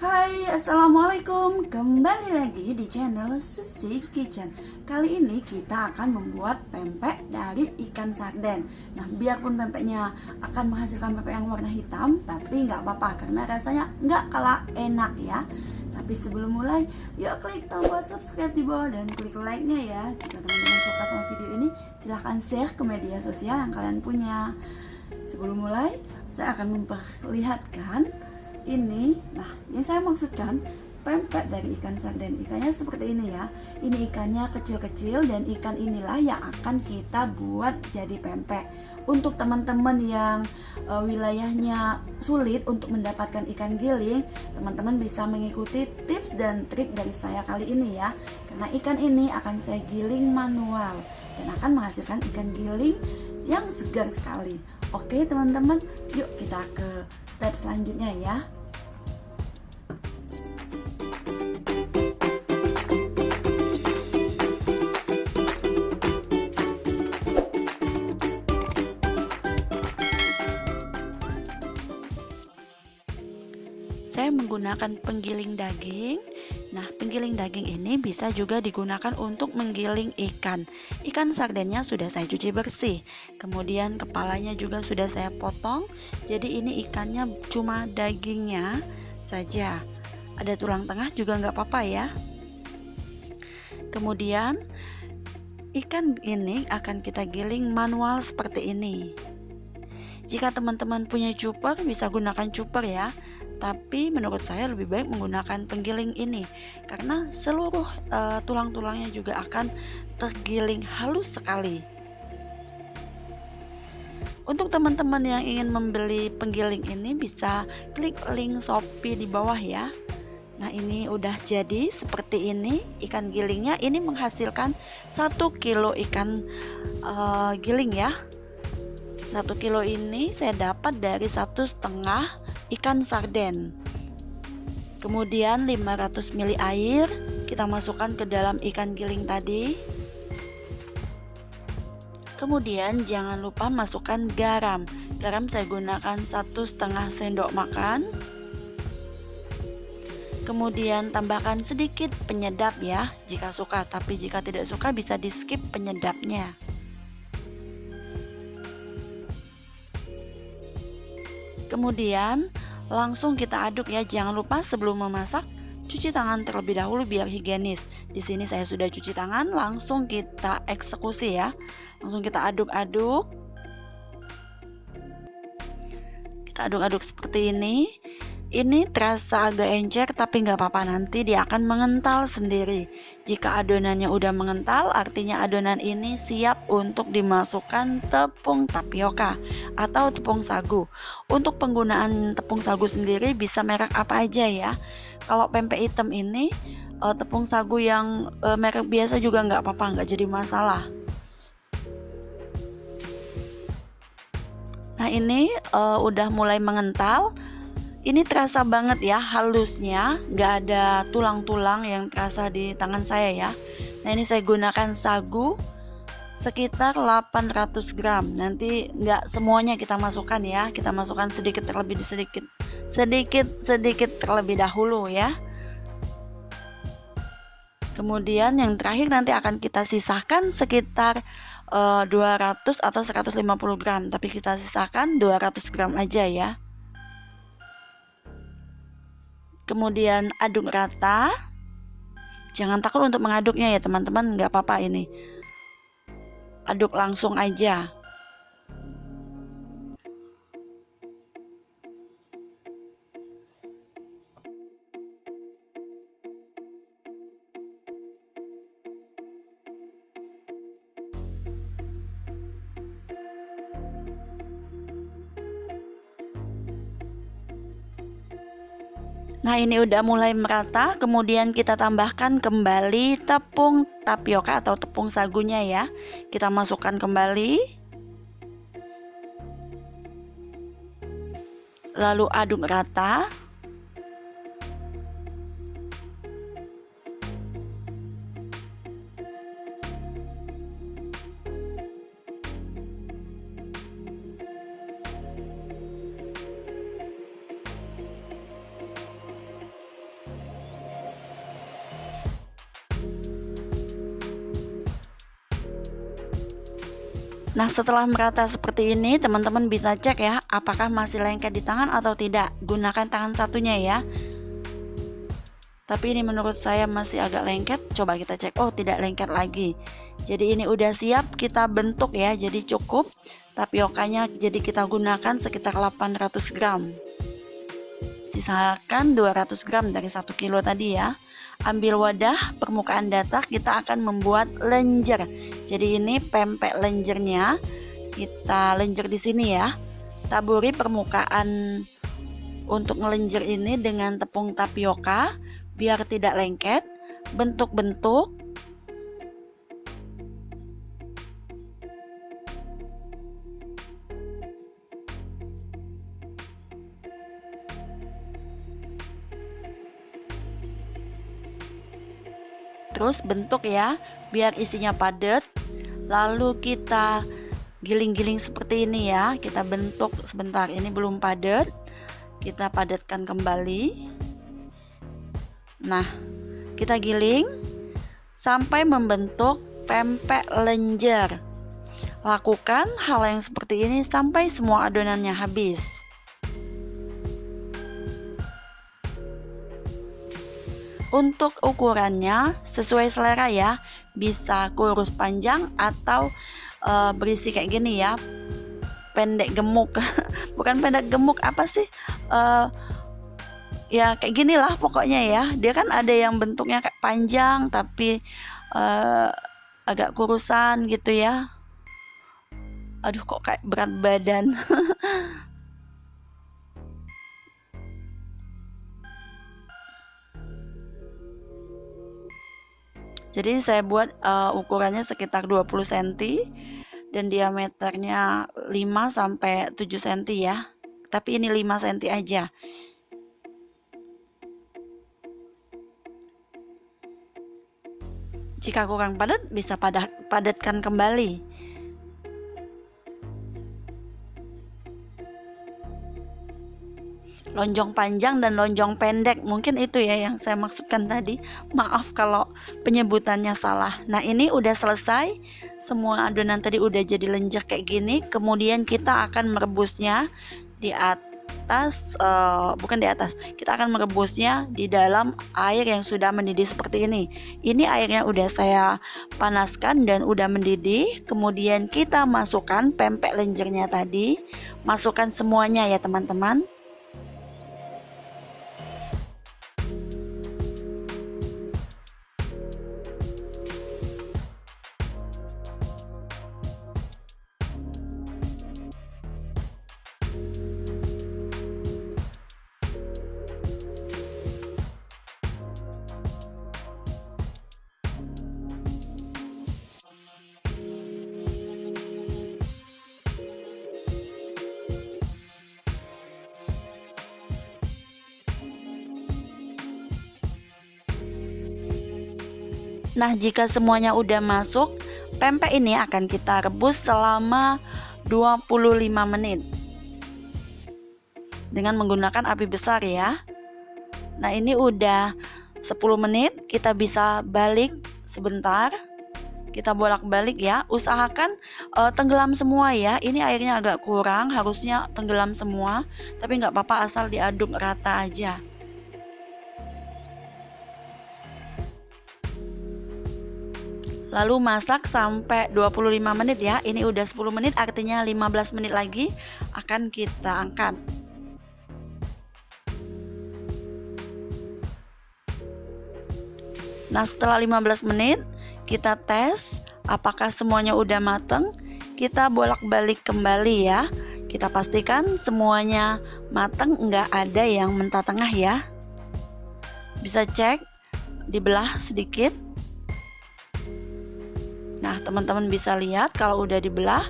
Hai, Assalamualaikum. Kembali lagi di channel Susi Kitchen. Kali ini kita akan membuat pempek dari ikan sarden. Nah, biarpun pempeknya akan menghasilkan pempek yang warna hitam, tapi nggak apa-apa karena rasanya nggak kalah enak ya. Tapi sebelum mulai, yuk klik tombol subscribe di bawah dan klik like-nya ya. Jika teman-teman suka sama video ini, silahkan share ke media sosial yang kalian punya. Sebelum mulai, saya akan memperlihatkan ini. Nah, yang saya maksudkan pempek dari ikan sarden. Ikannya seperti ini ya. Ini ikannya kecil-kecil dan ikan inilah yang akan kita buat jadi pempek. Untuk teman-teman yang wilayahnya sulit untuk mendapatkan ikan giling, teman-teman bisa mengikuti tips dan trik dari saya kali ini ya. Karena ikan ini akan saya giling manual dan akan menghasilkan ikan giling yang segar sekali. Oke teman-teman, yuk kita ke step selanjutnya ya. Saya menggunakan penggiling daging. Nah, penggiling daging ini bisa juga digunakan untuk menggiling ikan. Ikan sardennya sudah saya cuci bersih. Kemudian kepalanya juga sudah saya potong. Jadi ini ikannya cuma dagingnya saja. Ada tulang tengah juga nggak apa-apa ya. Kemudian ikan ini akan kita giling manual seperti ini. Jika teman-teman punya chopper, bisa gunakan chopper ya. Tapi menurut saya lebih baik menggunakan penggiling ini karena seluruh tulang-tulangnya juga akan tergiling halus sekali. Untuk teman-teman yang ingin membeli penggiling ini bisa klik link Shopee di bawah ya. Nah, ini udah jadi seperti ini ikan gilingnya. Ini menghasilkan 1 kilo ikan giling ya. 1 kilo ini saya dapat dari 1,5 ikan sarden. Kemudian 500 ml air kita masukkan ke dalam ikan giling tadi. Kemudian jangan lupa masukkan garam. Garam saya gunakan 1,5 sendok makan. Kemudian tambahkan sedikit penyedap ya jika suka, tapi jika tidak suka bisa di skip penyedapnya. Kemudian langsung kita aduk ya. Jangan lupa sebelum memasak cuci tangan terlebih dahulu biar higienis. Di sini saya sudah cuci tangan, langsung kita eksekusi ya. Langsung kita aduk-aduk. Kita aduk-aduk seperti ini. Ini terasa agak encer tapi nggak apa-apa, nanti dia akan mengental sendiri. Jika adonannya udah mengental, artinya adonan ini siap untuk dimasukkan tepung tapioka atau tepung sagu. Untuk penggunaan tepung sagu sendiri bisa merek apa aja ya. Kalau pempek hitam ini tepung sagu yang merek biasa juga nggak apa-apa, nggak jadi masalah. Nah, ini udah mulai mengental. Ini terasa banget ya halusnya, nggak ada tulang-tulang yang terasa di tangan saya ya. Nah, ini saya gunakan sagu sekitar 800 gram. Nanti nggak semuanya kita masukkan ya, kita masukkan sedikit terlebih dahulu ya. Kemudian yang terakhir nanti akan kita sisahkan sekitar 200 atau 150 gram, tapi kita sisakan 200 gram aja ya. Kemudian aduk rata. Jangan takut untuk mengaduknya ya teman-teman, nggak apa-apa ini. Aduk langsung aja. Nah, ini udah mulai merata. Kemudian kita tambahkan kembali tepung tapioka atau tepung sagunya ya. Kita masukkan kembali. Lalu aduk rata. Nah, setelah merata seperti ini, teman-teman bisa cek ya, apakah masih lengket di tangan atau tidak. Gunakan tangan satunya ya. Tapi ini menurut saya masih agak lengket. Coba kita cek. Oh, tidak lengket lagi. Jadi ini udah siap kita bentuk ya. Jadi cukup tapiokanya, jadi kita gunakan sekitar 800 gram. Sisakan 200 gram dari 1 kilo tadi ya. Ambil wadah permukaan datar, kita akan membuat lenjer. Jadi ini pempek lenjernya kita lenjer di sini ya. Taburi permukaan untuk ngelenjer ini dengan tepung tapioka biar tidak lengket. Bentuk-bentuk. Terus bentuk ya, biar isinya padat. Lalu kita giling-giling seperti ini ya. Kita bentuk sebentar, ini belum padat. Kita padatkan kembali. Nah, kita giling sampai membentuk pempek lenjer. Lakukan hal yang seperti ini sampai semua adonannya habis. Untuk ukurannya sesuai selera ya, bisa kurus panjang atau berisi kayak gini ya, pendek gemuk. Bukan pendek gemuk, apa sih, ya kayak gini lah pokoknya ya. Dia kan ada yang bentuknya kayak panjang tapi agak kurusan gitu ya. Aduh, kok kayak berat badan. Jadi saya buat ukurannya sekitar 20 cm dan diameternya 5 sampai 7 cm ya. Tapi ini 5 cm aja. Jika kurang padat bisa padatkan kembali. Lonjong panjang dan lonjong pendek, mungkin itu ya yang saya maksudkan tadi. Maaf kalau penyebutannya salah. Nah, ini udah selesai. Semua adonan tadi udah jadi lenjer kayak gini. Kemudian kita akan merebusnya di atas, bukan di atas. Kita akan merebusnya di dalam air yang sudah mendidih seperti ini. Ini airnya udah saya panaskan dan udah mendidih. Kemudian kita masukkan pempek lenjernya tadi. Masukkan semuanya ya teman-teman. Nah, jika semuanya udah masuk, pempek ini akan kita rebus selama 25 menit dengan menggunakan api besar ya. Nah, ini udah 10 menit, kita bisa balik sebentar. Kita bolak-balik ya. Usahakan tenggelam semua ya. Ini airnya agak kurang, harusnya tenggelam semua, tapi nggak apa-apa asal diaduk rata aja. Lalu masak sampai 25 menit ya. Ini udah 10 menit, artinya 15 menit lagi akan kita angkat. Nah, setelah 15 menit kita tes apakah semuanya udah mateng. Kita bolak-balik kembali ya. Kita pastikan semuanya mateng, nggak ada yang mentah tengah ya. Bisa cek, dibelah sedikit. Nah, teman-teman bisa lihat kalau udah dibelah,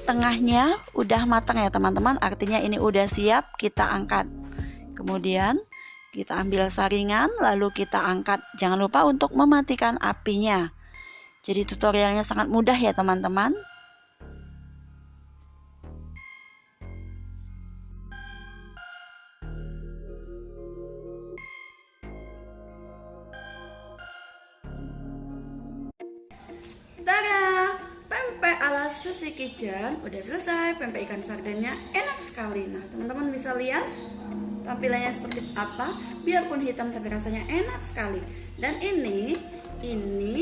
tengahnya udah matang ya teman-teman. Artinya ini udah siap kita angkat. Kemudian kita ambil saringan, lalu kita angkat. Jangan lupa untuk mematikan apinya. Jadi tutorialnya sangat mudah ya teman-teman. Tada! Pempek ala Susi Kitchen udah selesai. Pempek ikan sardennya enak sekali. Nah, teman-teman bisa lihat tampilannya seperti apa. Biarpun hitam tapi rasanya enak sekali. Dan ini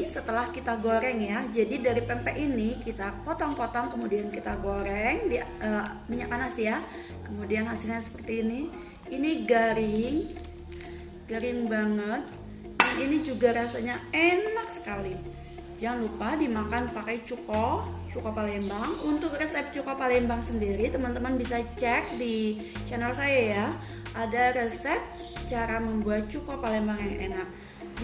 setelah kita goreng ya. Jadi dari pempek ini kita potong-potong, kemudian kita goreng di minyak panas ya. Kemudian hasilnya seperti ini. Ini garing banget. Dan ini juga rasanya enak sekali. Jangan lupa dimakan pakai cuko Palembang. Untuk resep cuko Palembang sendiri teman-teman bisa cek di channel saya ya. Ada resep cara membuat cuko Palembang yang enak.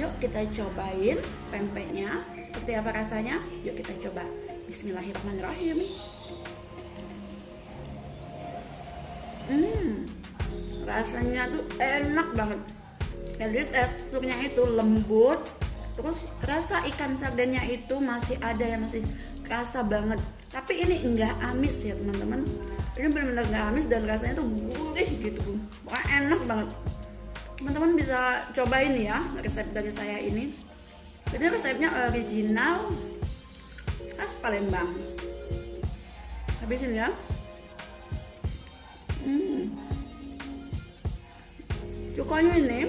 Yuk kita cobain pempeknya seperti apa rasanya. Yuk kita coba. Bismillahirrahmanirrahim. Rasanya tuh enak banget. Jadi teksturnya itu lembut. Terus rasa ikan sardennya itu masih ada ya, masih kerasa banget. Tapi ini enggak amis ya teman-teman. Ini benar-benar enggak amis dan rasanya tuh gurih gitu. Pokoknya enak banget. Teman-teman bisa cobain ya resep dari saya ini. Jadi resepnya original khas Palembang. Habisin ya. Cukonya ini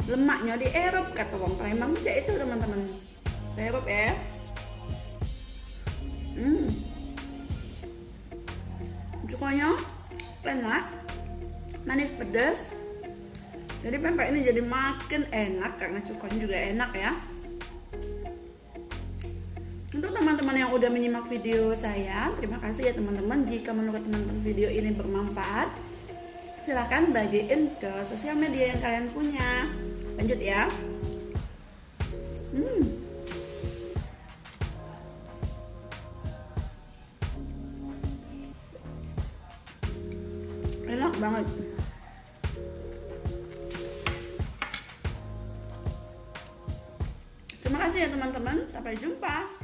lemaknya dierop kata orang Palembang cek itu teman-teman. Dierop ya. Cukonya enak, manis pedas. Jadi pempek ini jadi makin enak karena cukonya juga enak ya. Untuk teman-teman yang udah menyimak video saya, terima kasih ya teman-teman. Jika menurut teman-teman video ini bermanfaat, silahkan bagiin ke sosial media yang kalian punya. Lanjut ya. Enak banget. Terima kasih ya teman-teman. Sampai jumpa.